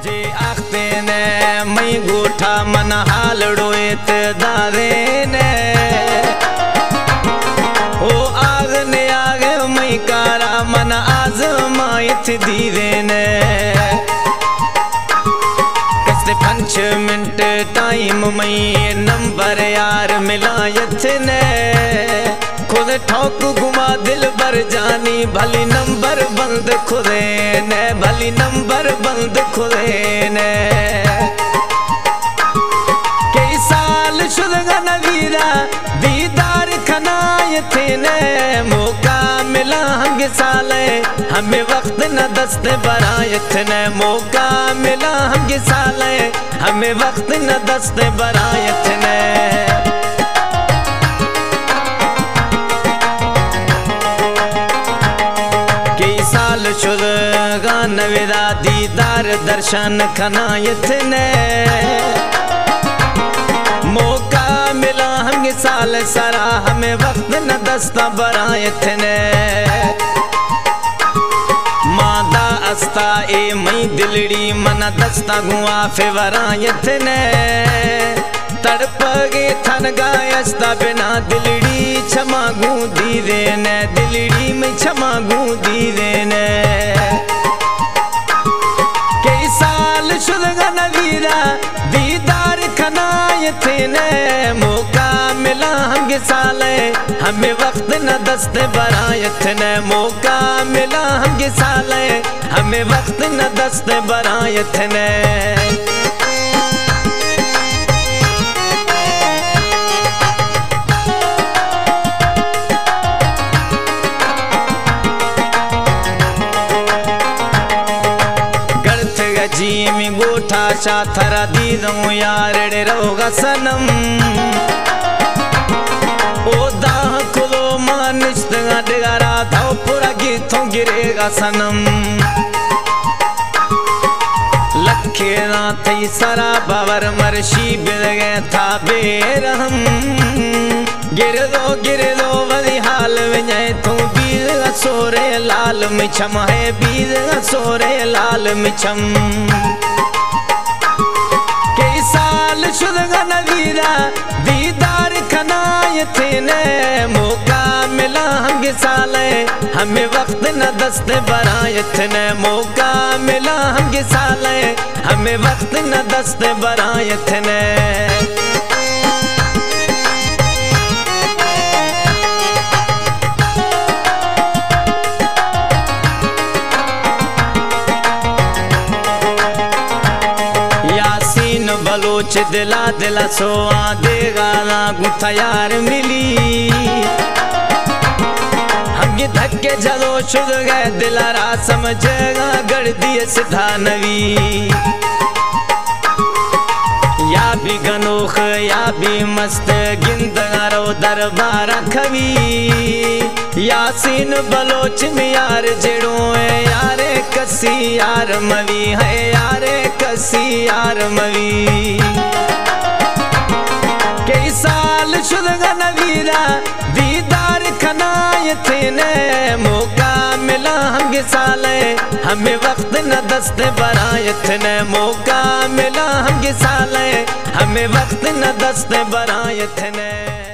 जे आखते ने मई गोठा मन हाल डोएत दारे ने ओ आग ने आग मई कारा मन आजमाइत दीरे ने कसते 5 मिनट टाइम मई नंबर यार मिलायत ने खुद ठोक घुमा दिल भर जानी भली नंबर बंद खुदे ने भली नंबर बंद खुदे ने कई साल शुदगा नवीरा दीदार खनाय थे ने मौका मिला हम साले हमें वक्त न दस्त बरायत ने मौका मिला हम साले हमें वक्त न दस्त बरायत ने शुदगा नवेदा दीदार दर्शन खनायत ने मौका मिला हम साल सरा हमें वक्त न दस्ता बरायत ने मादा अस्ता ए मई दिलड़ी मन दस्ता गुआ फेवरायत ने तड़प गे थन गायस्ता बिना दिलड़ी क्षमा गूंदी रे ने दिलड़ी में क्षमा गूंदी रे ने कई साल शुदगा नवीरा दीदार खनाय थे ने मौका मिला हम साले हमें वक्त न दस्त बरायत ने मौका मिला हम साले हमें वक्त न दस्त बरायत ने जी में गोठा शाथरा दी दऊं यार रोगा सनम ओ दाह खुलो मानिश्त डगारा था पूरा गीतों गिरेगा सनम लखे ना थी सरा बावर मरशी बिल गए था बेरहम गिर दो वही हाल में तू बीर सोरे लाल मिछम है बीर सोरे लाल मिछम कई साल शुदगा नवीरा दीदार खनाय थे ने मौका मिला हम साले हमें वक्त न दस्त बरायत ने मौका मिला हम साले हमें वक्त न दस्त बरायत ने बलोच दिला दिला सोआ देगा ना गुथा यार मिली हम ये धक्के जलो शुद गए दिलारा समझेगा गढ़ दिए सिधा नवी या भी गनोख या भी मस्त गिंदगारो दरबार खवी यासीन बलोच में यार जेड़ो है यारे कसी यार मवी है यारे कसी यार मवी कई साल शुदगा नवीरा दीदार खनाय थे ने मौका मिला हम साले हमें वक्त न दस्त बरायत ने मौका मिला हम साले हमें वक्त न दस्त बरायत ने।